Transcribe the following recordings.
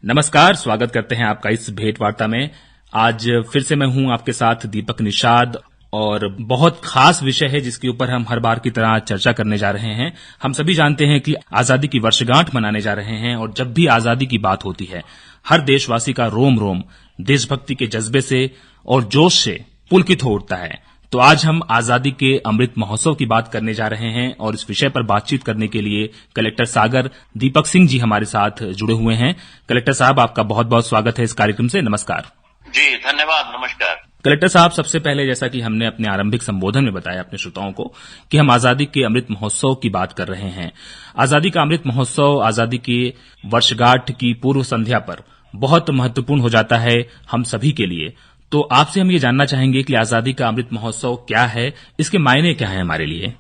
नमस्कार, स्वागत करते हैं आपका इस भेंट वार्ता में। आज फिर से मैं हूं आपके साथ दीपक निषाद और बहुत खास विषय है जिसके ऊपर हम हर बार की तरह चर्चा करने जा रहे हैं। हम सभी जानते हैं कि आजादी की वर्षगांठ मनाने जा रहे हैं और जब भी आजादी की बात होती है हर देशवासी का रोम रोम देशभक्ति के जज्बे से और जोश से पुलकित हो उठता है। तो आज हम आजादी के अमृत महोत्सव की बात करने जा रहे हैं और इस विषय पर बातचीत करने के लिए कलेक्टर सागर दीपक सिंह जी हमारे साथ जुड़े हुए हैं। कलेक्टर साहब, आपका बहुत बहुत स्वागत है इस कार्यक्रम से। नमस्कार। जी धन्यवाद, नमस्कार। कलेक्टर साहब, सबसे पहले जैसा कि हमने अपने आरंभिक संबोधन में बताया अपने श्रोताओं को कि हम आजादी के अमृत महोत्सव की बात कर रहे हैं। आजादी का अमृत महोत्सव आजादी की वर्षगांठ की पूर्व संध्या पर बहुत महत्वपूर्ण हो जाता है हम सभी के लिए। तो आपसे हम ये जानना चाहेंगे कि आजादी का अमृत महोत्सव क्या है, इसके मायने क्या है हमारे लिए।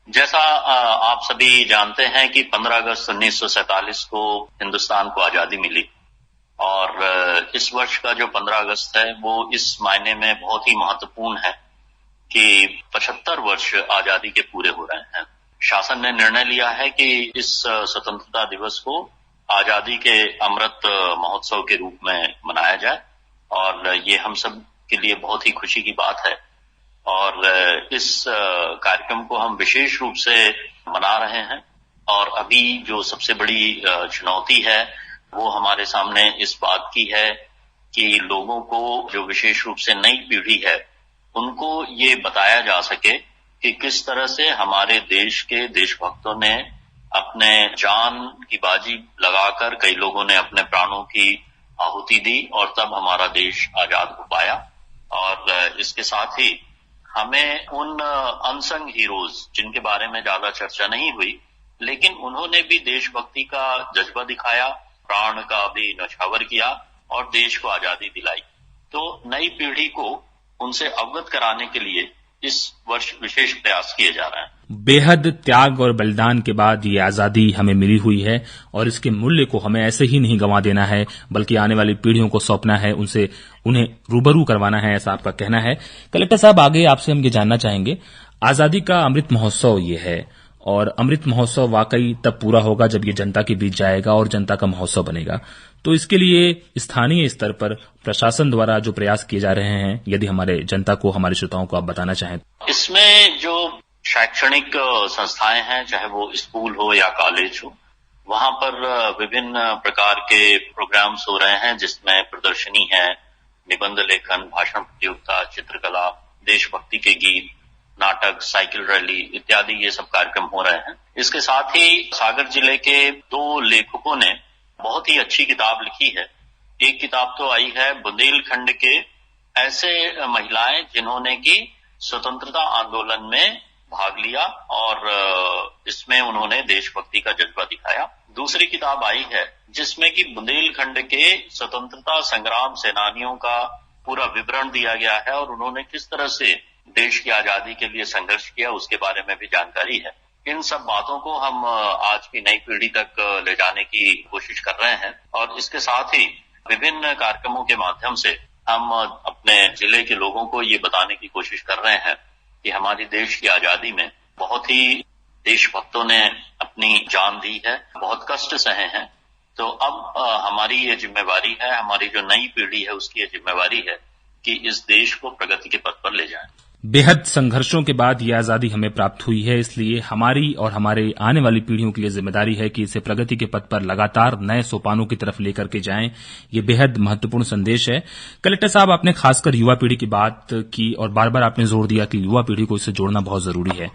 जैसा आप सभी जानते हैं कि 15 अगस्त 1947 को हिंदुस्तान को आजादी मिली और इस वर्ष का जो 15 अगस्त है वो इस मायने में बहुत ही महत्वपूर्ण है कि 75 वर्ष आजादी के पूरे हो रहे हैं। शासन ने निर्णय लिया है कि इस स्वतंत्रता दिवस को आजादी के अमृत महोत्सव के रूप में मनाया जाए और ये हम सब के लिए बहुत ही खुशी की बात है। और इस कार्यक्रम को हम विशेष रूप से मना रहे हैं और अभी जो सबसे बड़ी चुनौती है वो हमारे सामने इस बात की है कि लोगों को, जो विशेष रूप से नई पीढ़ी है, उनको ये बताया जा सके कि किस तरह से हमारे देश के देशभक्तों ने अपने जान की बाजी लगाकर, कई लोगों ने अपने प्राणों की आहुति दी और तब हमारा देश आजाद हो पाया। और इसके साथ ही हमें उन अनसंग हीरोज जिनके बारे में ज्यादा चर्चा नहीं हुई, लेकिन उन्होंने भी देशभक्ति का जज्बा दिखाया, प्राण का भी न्यौछावर किया और देश को आजादी दिलाई। तो नई पीढ़ी को उनसे अवगत कराने के लिए इस वर्ष विशेष प्रयास किए जा रहे हैं। बेहद त्याग और बलिदान के बाद ये आजादी हमें मिली हुई है और इसके मूल्य को हमें ऐसे ही नहीं गंवा देना है, बल्कि आने वाली पीढ़ियों को सौंपना है, उन्हें रूबरू करवाना है, ऐसा आपका कहना है। कलेक्टर साहब, आगे आपसे हम ये जानना चाहेंगे, आजादी का अमृत महोत्सव ये है और अमृत महोत्सव वाकई तब पूरा होगा जब ये जनता के बीच जाएगा और जनता का महोत्सव बनेगा। तो इसके लिए स्थानीय स्तर पर प्रशासन द्वारा जो प्रयास किए जा रहे हैं, यदि हमारे जनता को, हमारे श्रोताओं को आप बताना चाहें। इसमें जो शैक्षणिक संस्थाएं हैं, चाहे वो स्कूल हो या कॉलेज हो, वहां पर विभिन्न प्रकार के प्रोग्राम्स हो रहे हैं जिसमें प्रदर्शनी है, निबंध लेखन, भाषण प्रतियोगिता, चित्रकला, देशभक्ति के गीत, नाटक, साइकिल रैली इत्यादि ये सब कार्यक्रम हो रहे हैं। इसके साथ ही सागर जिले के 2 लेखकों ने बहुत ही अच्छी किताब लिखी है। एक किताब तो आई है बुंदेलखंड के ऐसे महिलाएं जिन्होंने की स्वतंत्रता आंदोलन में भाग लिया और इसमें उन्होंने देशभक्ति का जज्बा दिखाया। दूसरी किताब आई है जिसमें कि बुंदेलखंड के स्वतंत्रता संग्राम सेनानियों का पूरा विवरण दिया गया है और उन्होंने किस तरह से देश की आजादी के लिए संघर्ष किया उसके बारे में भी जानकारी है। इन सब बातों को हम आज की नई पीढ़ी तक ले जाने की कोशिश कर रहे हैं और इसके साथ ही विभिन्न कार्यक्रमों के माध्यम से हम अपने जिले के लोगों को ये बताने की कोशिश कर रहे हैं कि हमारी देश की आजादी में बहुत ही देशभक्तों ने अपनी जान दी है, बहुत कष्ट सहे हैं। तो अब हमारी ये जिम्मेवारी है, हमारी जो नई पीढ़ी है उसकी ये जिम्मेवारी है कि इस देश को प्रगति के पथ पर ले जाएं। बेहद संघर्षों के बाद ये आजादी हमें प्राप्त हुई है, इसलिए हमारी और हमारे आने वाली पीढ़ियों की जिम्मेदारी है कि इसे प्रगति के पथ पर लगातार नए सोपानों की तरफ लेकर के जाएं। ये बेहद महत्वपूर्ण संदेश है। कलेक्टर साहब, आपने खासकर युवा पीढ़ी की बात की और बार बार आपने जोर दिया कि युवा पीढ़ी को इससे जोड़ना बहुत जरूरी है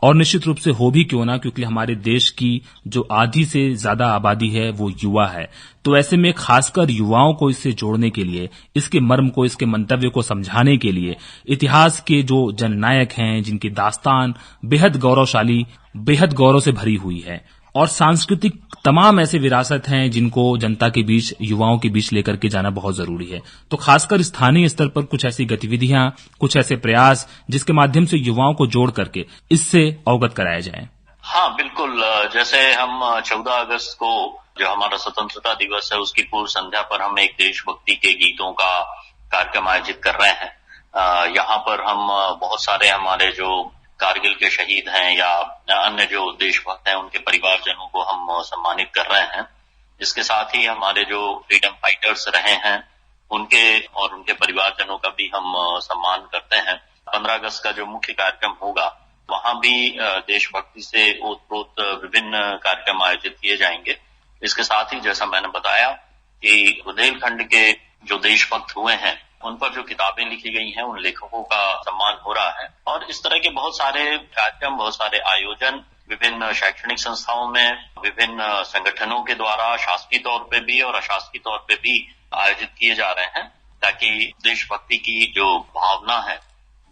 और निश्चित रूप से हो भी क्यों ना, क्योंकि हमारे देश की जो आधी से ज्यादा आबादी है वो युवा है। तो ऐसे में खासकर युवाओं को इससे जोड़ने के लिए, इसके मर्म को, इसके मंतव्य को समझाने के लिए इतिहास के जो जननायक हैं, जिनकी दास्तान बेहद गौरवशाली, बेहद गौरव से भरी हुई है और सांस्कृतिक तमाम ऐसे विरासत हैं जिनको जनता के बीच, युवाओं के बीच लेकर के जाना बहुत जरूरी है। तो खासकर स्थानीय स्तर पर कुछ ऐसी गतिविधियां, कुछ ऐसे प्रयास जिसके माध्यम से युवाओं को जोड़ करके इससे अवगत कराया जाए। हाँ बिल्कुल, जैसे हम 14 अगस्त को जो हमारा स्वतंत्रता दिवस है उसकी पूर्व संध्या पर हम एक देशभक्ति के गीतों का कार्यक्रम आयोजित कर रहे हैं। यहाँ पर हम बहुत सारे हमारे जो कारगिल के शहीद हैं या अन्य जो देशभक्त हैं उनके परिवारजनों को हम सम्मानित कर रहे हैं। इसके साथ ही हमारे जो फ्रीडम फाइटर्स रहे हैं उनके और उनके परिवारजनों का भी हम सम्मान करते हैं। 15 अगस्त का जो मुख्य कार्यक्रम होगा वहां भी देशभक्ति से ओतप्रोत विभिन्न कार्यक्रम आयोजित किए जाएंगे। इसके साथ ही जैसा मैंने बताया कि बुंदेलखंड के जो देशभक्त हुए हैं उन पर जो किताबें लिखी गई हैं उन लेखकों का सम्मान हो रहा है और इस तरह के बहुत सारे कार्यक्रम, बहुत सारे आयोजन विभिन्न शैक्षणिक संस्थाओं में, विभिन्न संगठनों के द्वारा शासकीय तौर पे भी और अशासकीय तौर पे भी आयोजित किए जा रहे हैं ताकि देशभक्ति की जो भावना है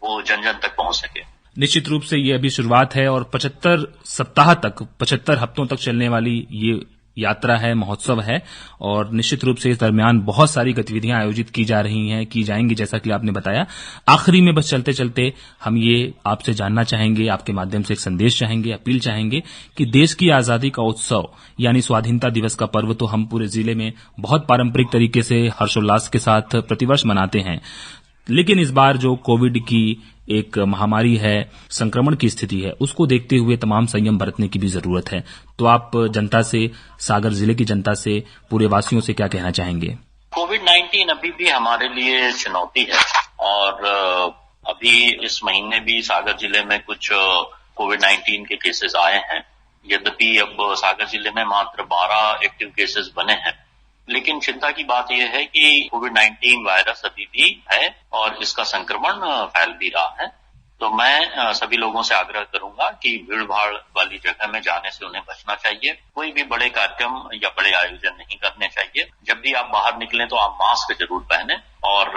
वो जन जन तक पहुंच सके। निश्चित रूप से ये अभी शुरुआत है और 75 सप्ताह तक, 75 हफ्तों तक चलने वाली ये यात्रा है, महोत्सव है और निश्चित रूप से इस दरमियान बहुत सारी गतिविधियां आयोजित की जा रही हैं, की जाएंगी जैसा कि आपने बताया। आखिरी में बस चलते चलते हम ये आपसे जानना चाहेंगे, आपके माध्यम से एक संदेश चाहेंगे, अपील चाहेंगे कि देश की आजादी का उत्सव यानी स्वाधीनता दिवस का पर्व तो हम पूरे जिले में बहुत पारंपरिक तरीके से हर्षोल्लास के साथ प्रतिवर्ष मनाते हैं, लेकिन इस बार जो कोविड की एक महामारी है, संक्रमण की स्थिति है, उसको देखते हुए तमाम संयम बरतने की भी जरूरत है। तो आप जनता से, सागर जिले की जनता से, पूरे वासियों से क्या कहना चाहेंगे? कोविड-19 अभी भी हमारे लिए चुनौती है और अभी इस महीने भी सागर जिले में कुछ कोविड-19 के केसेस आए हैं। यद्यपि अब सागर जिले में मात्र 12 एक्टिव केसेस बने हैं, लेकिन चिंता की बात यह है कि कोविड-19 वायरस अभी भी है और इसका संक्रमण फैल भी रहा है। तो मैं सभी लोगों से आग्रह करूंगा कि भीड़-भाड़ वाली जगह में जाने से उन्हें बचना चाहिए। कोई भी बड़े कार्यक्रम या बड़े आयोजन नहीं करने चाहिए। जब भी आप बाहर निकलें तो आप मास्क जरूर पहनें और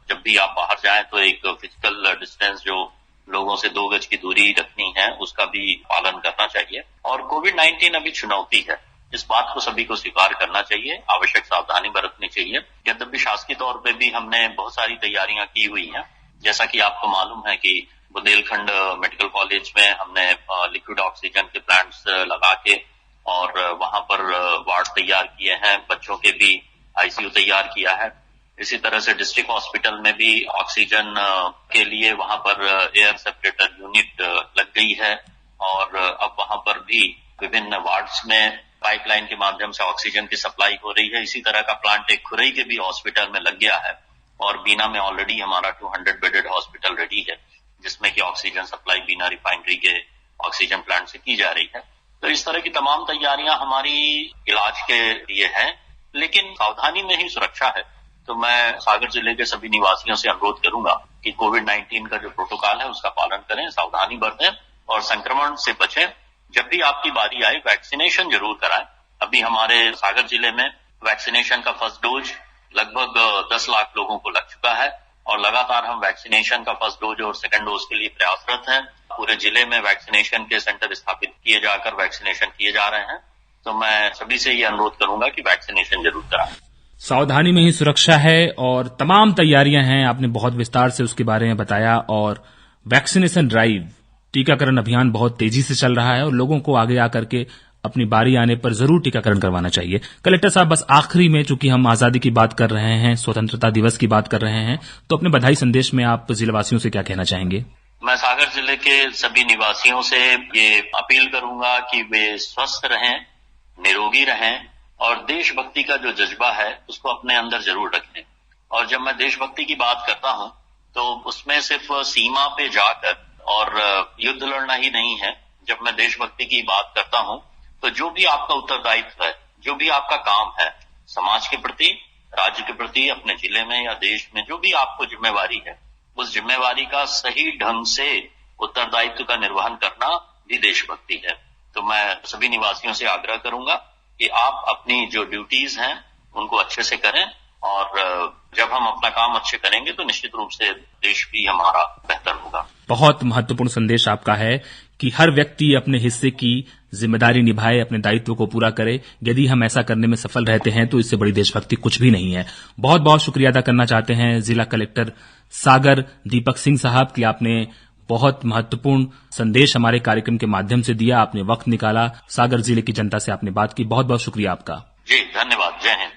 जब भी आप बाहर जाएं तो एक फिजिकल डिस्टेंस जो लोगों से 2 गज की दूरी रखनी है उसका भी पालन करना चाहिए। और कोविड-19 अभी चुनौती है, इस बात को सभी को स्वीकार करना चाहिए, आवश्यक सावधानी बरतनी चाहिए। यद्यपि शासकीय तौर पे भी हमने बहुत सारी तैयारियां की हुई हैं। जैसा कि आपको मालूम है कि बुंदेलखंड मेडिकल कॉलेज में हमने लिक्विड ऑक्सीजन के प्लांट्स लगा के और वहां पर वार्ड तैयार किए हैं, बच्चों के भी आईसीयू तैयार किया है। इसी तरह से डिस्ट्रिक्ट हॉस्पिटल में भी ऑक्सीजन के लिए वहां पर एयर सेपरेटर यूनिट लग गई है और अब वहां पर भी विभिन्न वार्ड्स में पाइपलाइन के माध्यम से ऑक्सीजन की सप्लाई हो रही है। इसी तरह का प्लांट एक खुरई के भी हॉस्पिटल में लग गया है और बीना में ऑलरेडी हमारा 200 बेडेड हॉस्पिटल रेडी है जिसमें कि ऑक्सीजन सप्लाई बीना रिफाइनरी के ऑक्सीजन प्लांट से की जा रही है। तो इस तरह की तमाम तैयारियां हमारी इलाज के लिए हैं, लेकिन सावधानी में ही सुरक्षा है। तो मैं सागर जिले के सभी निवासियों से अनुरोध करूंगा कि कोविड-19 का जो प्रोटोकॉल है उसका पालन करें, सावधानी बरतें और संक्रमण से बचें। जब भी आपकी बारी आए वैक्सीनेशन जरूर कराएं। अभी हमारे सागर जिले में वैक्सीनेशन का फर्स्ट डोज लगभग 10 लाख लोगों को लग चुका है और लगातार हम वैक्सीनेशन का फर्स्ट डोज और सेकंड डोज के लिए प्रयासरत हैं। पूरे जिले में वैक्सीनेशन के सेंटर स्थापित किए जाकर वैक्सीनेशन किए जा रहे हैं। तो मैं सभी से ये अनुरोध करूंगा कि वैक्सीनेशन जरूर कराएं। सावधानी में ही सुरक्षा है और तमाम तैयारियां हैं, आपने बहुत विस्तार से उसके बारे में बताया। और वैक्सीनेशन ड्राइव, टीकाकरण अभियान बहुत तेजी से चल रहा है और लोगों को आगे आकर के अपनी बारी आने पर जरूर टीकाकरण करवाना चाहिए। कलेक्टर साहब, बस आखिरी में चूंकि हम आजादी की बात कर रहे हैं, स्वतंत्रता दिवस की बात कर रहे हैं, तो अपने बधाई संदेश में आप जिलेवासियों से क्या कहना चाहेंगे? मैं सागर जिले के सभी निवासियों से ये अपील करूंगा कि वे स्वस्थ रहें, निरोगी रहें और देशभक्ति का जो जज्बा है उसको अपने अंदर जरूर रखें। और जब मैं देशभक्ति की बात करता हूं तो उसमें सिर्फ सीमा पे जाकर और युद्ध लड़ना ही नहीं है। जब मैं देशभक्ति की बात करता हूं तो जो भी आपका उत्तरदायित्व है, जो भी आपका काम है समाज के प्रति, राज्य के प्रति, अपने जिले में या देश में जो भी आपको जिम्मेवारी है, उस जिम्मेवारी का सही ढंग से उत्तरदायित्व का निर्वहन करना भी देशभक्ति है। तो मैं सभी निवासियों से आग्रह करूंगा कि आप अपनी जो ड्यूटीज हैं उनको अच्छे से करें और जब हम अपना काम अच्छे करेंगे तो निश्चित रूप से देश भी हमारा बेहतर होगा। बहुत महत्वपूर्ण संदेश आपका है कि हर व्यक्ति अपने हिस्से की जिम्मेदारी निभाए, अपने दायित्व को पूरा करे। यदि हम ऐसा करने में सफल रहते हैं तो इससे बड़ी देशभक्ति कुछ भी नहीं है। बहुत बहुत शुक्रिया अदा करना चाहते हैं जिला कलेक्टर सागर दीपक सिंह साहब कि आपने बहुत महत्वपूर्ण संदेश हमारे कार्यक्रम के माध्यम से दिया, आपने वक्त निकाला, सागर जिले की जनता से आपने बात की। बहुत बहुत शुक्रिया आपका। जी धन्यवाद। जय हिंद।